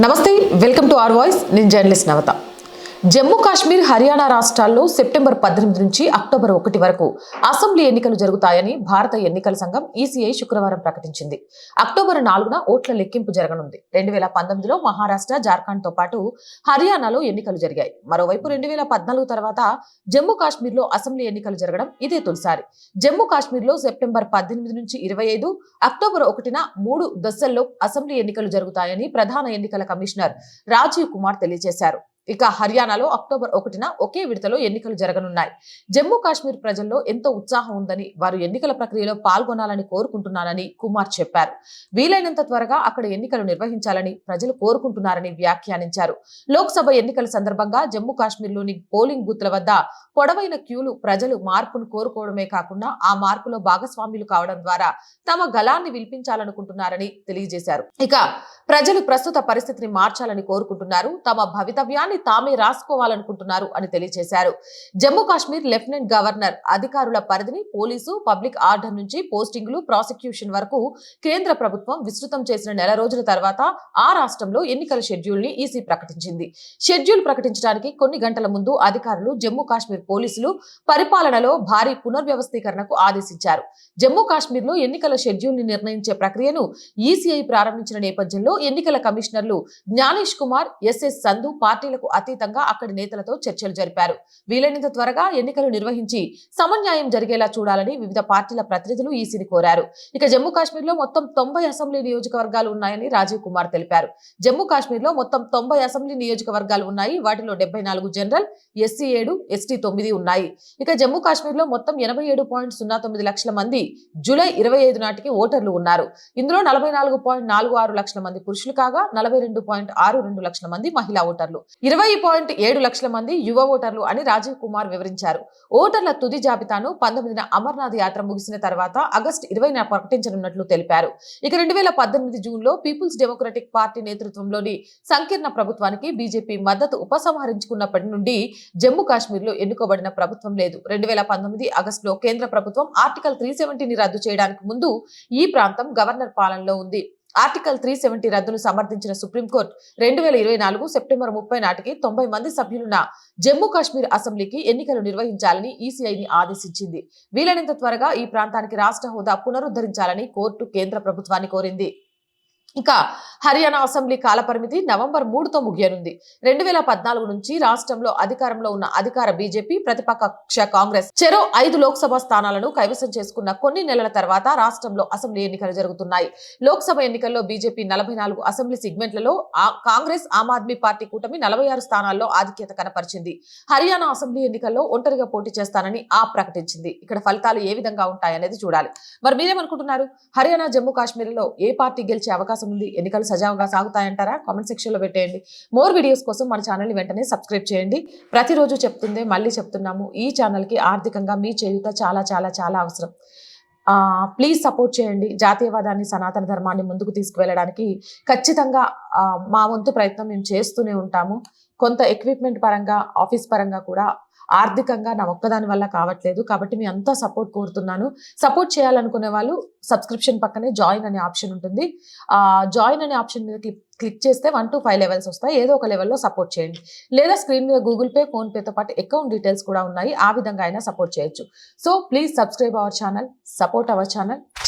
నమస్తే, welcome to our voice. నేను journalist నవత. జమ్మూ కాశ్మీర్, హర్యానా రాష్ట్రాల్లో సెప్టెంబర్ 18 నుంచి అక్టోబర్ 1 వరకు అసెంబ్లీ ఎన్నికలు జరుగుతాయని భారత ఎన్నికల సంఘం ఈసీఐ శుక్రవారం ప్రకటించింది. అక్టోబర్ 4న ఓట్ల లెక్కింపు జరగనుంది. 2019లో మహారాష్ట్ర, జార్ఖండ్ తో పాటు హర్యానాలో ఎన్నికలు జరిగాయి. మరోవైపు 2014 తర్వాత జమ్మూ కాశ్మీర్లో అసెంబ్లీ ఎన్నికలు జరగడం ఇదే తొలిసారి. జమ్మూ కాశ్మీర్లో సెప్టెంబర్ 18 నుంచి 25, అక్టోబర్ 1న 3 దశల్లో అసెంబ్లీ ఎన్నికలు జరుగుతాయని ప్రధాన ఎన్నికల కమిషనర్ రాజీవ్ కుమార్ తెలియజేశారు. ఇక హర్యానాలో అక్టోబర్ 1న ఒకే విడతలో ఎన్నికలు జరగనున్నాయి. జమ్మూ కాశ్మీర్ ప్రజల్లో ఎంతో ఉత్సాహం ఉందని, వారు ఎన్నికల ప్రక్రియలో పాల్గొనాలని కోరుకుంటున్నారని కుమార్ చెప్పారు. వీలైనంత త్వరగా అక్కడ ఎన్నికలు నిర్వహించాలని ప్రజలు కోరుకుంటున్నారని వ్యాఖ్యానించారు. లోక్సభ ఎన్నికల సందర్భంగా జమ్మూ కాశ్మీర్లోని పోలింగ్ బూత్ల వద్ద పొడవైన క్యూలు ప్రజలు మార్పును కోరుకోవడమే కాకుండా ఆ మార్పులో భాగస్వాములు కావడం ద్వారా తమ గళాన్ని వినిపించాలనుకుంటున్నారని తెలియజేశారు. ఇక ప్రజలు ప్రస్తుత పరిస్థితిని మార్చాలని కోరుకుంటున్నారు, తమ భవితవ్యాన్ని తామే రాసుకోవాలనుకుంటున్నారు అని తెలియజేశారు. జమ్మూ కాశ్మీర్ లెఫ్టినెంట్ గవర్నర్ అధికారుల పరిధిని పోలీసు, పబ్లిక్ ఆర్డర్ నుంచి పోస్టింగులు, ప్రాసిక్యూషన్ వరకు కేంద్ర ప్రభుత్వం విస్తృతం చేసిన నెల రోజుల తర్వాత ఆ రాష్ట్రంలో ఎన్నికల షెడ్యూల్ ని ఈసీ ప్రకటించింది. షెడ్యూల్ ప్రకటించడానికి కొన్ని గంటల ముందు అధికారులు జమ్మూ కాశ్మీర్ పోలీసులు పరిపాలనలో భారీ పునర్వ్యవస్థీకరణకు ఆదేశించారు. జమ్మూ కాశ్మీర్ లో ఎన్నికల షెడ్యూల్ ని నిర్ణయించే ప్రక్రియను ఈసీఐ ప్రారంభించిన నేపథ్యంలో ఎన్నికల కమిషనర్లు జ్ఞానేష్ కుమార్, ఎస్ఎస్ సంధు పార్టీలకు అతీతంగా అక్కడి నేతలతో చర్చలు జరిపారు. వీలైనంత త్వరగా ఎన్నికలు నిర్వహించి సమన్యాయం జరిగేలా చూడాలని వివిధ పార్టీల ప్రతినిధులు ఈసీని కోరారు. ఇక జమ్మూ కాశ్మీర్ లో మొత్తం 90 అసెంబ్లీ నియోజకవర్గాలు ఉన్నాయని రాజీవ్ కుమార్ తెలిపారు. జమ్మూ కాశ్మీర్ లో మొత్తం 90 అసెంబ్లీ నియోజకవర్గాలు ఉన్నాయి. వాటిలో 74 జనరల్, ఎస్సీ 7, ఎస్టీ 9 ఉన్నాయి. ఇక జమ్మూ కాశ్మీర్ లో మొత్తం 87.09 లక్షల మంది జూలై 25 నాటికి ఓటర్లు ఉన్నారు. ఇందులో 44.46 లక్షల మంది పురుషులు కాగా 42.62 లక్షల మంది మహిళా ఓటర్లు, 20.7 లక్షల మంది యువ ఓటర్లు అని రాజీవ్ కుమార్ వివరించారు. ఓటర్ల తుది జాబితాను 19న అమర్నాథ్ యాత్ర ముగిసిన తర్వాత ఆగస్టు 20న ప్రకటించనున్నట్లు తెలిపారు. ఇక 2018 జూన్లో పీపుల్స్ డెమోక్రటిక్ పార్టీ నేతృత్వంలోని సంకీర్ణ ప్రభుత్వానికి బీజేపీ మద్దతు ఉపసంహరించుకున్నప్పటి నుండి జమ్మూ కాశ్మీర్ లో ఎన్నుకోబడిన ప్రభుత్వం లేదు. 2019 ఆగస్టులో కేంద్ర ప్రభుత్వం ఆర్టికల్ 370ని రద్దు చేయడానికి ముందు ఈ ప్రాంతం గవర్నర్ పాలనలో ఉంది. ఆర్టికల్ 370 రద్దును సమర్థించిన సుప్రీంకోర్టు 2024 సెప్టెంబర్ 30 నాటికి 90 మంది సభ్యులున్న జమ్మూ కాశ్మీర్ అసెంబ్లీకి ఎన్నికలు నిర్వహించాలని ఈసీఐని ఆదేశించింది. వీలైనంత త్వరగా ఈ ప్రాంతానికి రాష్ట్ర హోదా పునరుద్ధరించాలని కోర్టు కేంద్ర ప్రభుత్వాన్ని కోరింది. ఇక హర్యానా అసెంబ్లీ కాలపరిమితి నవంబర్ 3తో ముగియనుంది. 2014 నుంచి రాష్ట్రంలో అధికారంలో ఉన్న అధికార బీజేపీ, ప్రతిపక్ష కాంగ్రెస్ చెరో 5 లోక్సభ స్థానాలను కైవసం చేసుకున్న కొన్ని నెలల తర్వాత రాష్ట్రంలో అసెంబ్లీ ఎన్నికలు జరుగుతున్నాయి. లోక్సభ ఎన్నికల్లో BJP 44 assembly సెగ్మెంట్లలో, Congress, Aam Aadmi party కూటమి 46 స్థానాల్లో ఆధిక్యత కనపరిచింది. హర్యానా అసెంబ్లీ ఎన్నికల్లో ఒంటరిగా పోటీ చేస్తానని ప్రకటించింది. ఇక్కడ ఫలితాలు ఏ విధంగా ఉంటాయనేది చూడాలి. మరి మీరేమనుకుంటున్నారు? హర్యానా, జమ్మూ కాశ్మీర్లో ఏ పార్టీ గెలిచే అవకాశం ఉంది? ఎన్నికలు సజావుగా సాగుతాయంటారా? కామెంట్ సెక్షన్ లో పెట్టేయండి. మోర్ వీడియోస్ కోసం మన ఛానల్ ని వెంటనే సబ్స్క్రైబ్ చేయండి. ప్రతిరోజు చెప్తుందే మళ్ళీ చెప్తున్నాము, ఈ ఛానల్ కి ఆర్థికంగా మీ చేయూత చాలా చాలా చాలా అవసరం. ప్లీజ్ సపోర్ట్ చేయండి. జాతీయవాదాన్ని, సనాతన ధర్మాన్ని ముందుకు తీసుకువెళ్ళడానికి ఖచ్చితంగా మా వంతు ప్రయత్నం మేము చేస్తూనే ఉంటాము. కొంత ఎక్విప్మెంట్ పరంగా, ఆఫీస్ పరంగా కూడా ఆర్థికంగా నా ఒక్కదాని వల్ల కావట్లేదు. కాబట్టి మీ అంతా సపోర్ట్ కోరుతున్నాను. సపోర్ట్ చేయాలనుకునే వాళ్ళు సబ్స్క్రిప్షన్ పక్కనే జాయిన్ అనే ఆప్షన్ ఉంటుంది. జాయిన్ అనే ఆప్షన్ మీద క్లిక్ చేస్తే 1 to 5 లెవెల్స్ వస్తాయి. ఏదో ఒక లెవెల్లో సపోర్ట్ చేయండి. లేదా స్క్రీన్ మీద గూగుల్ పే, ఫోన్ పేతో పాటు అకౌంట్ డీటెయిల్స్ కూడా ఉన్నాయి. ఆ విధంగా అయినా సపోర్ట్ చేయొచ్చు. So please subscribe our channel, support our channel.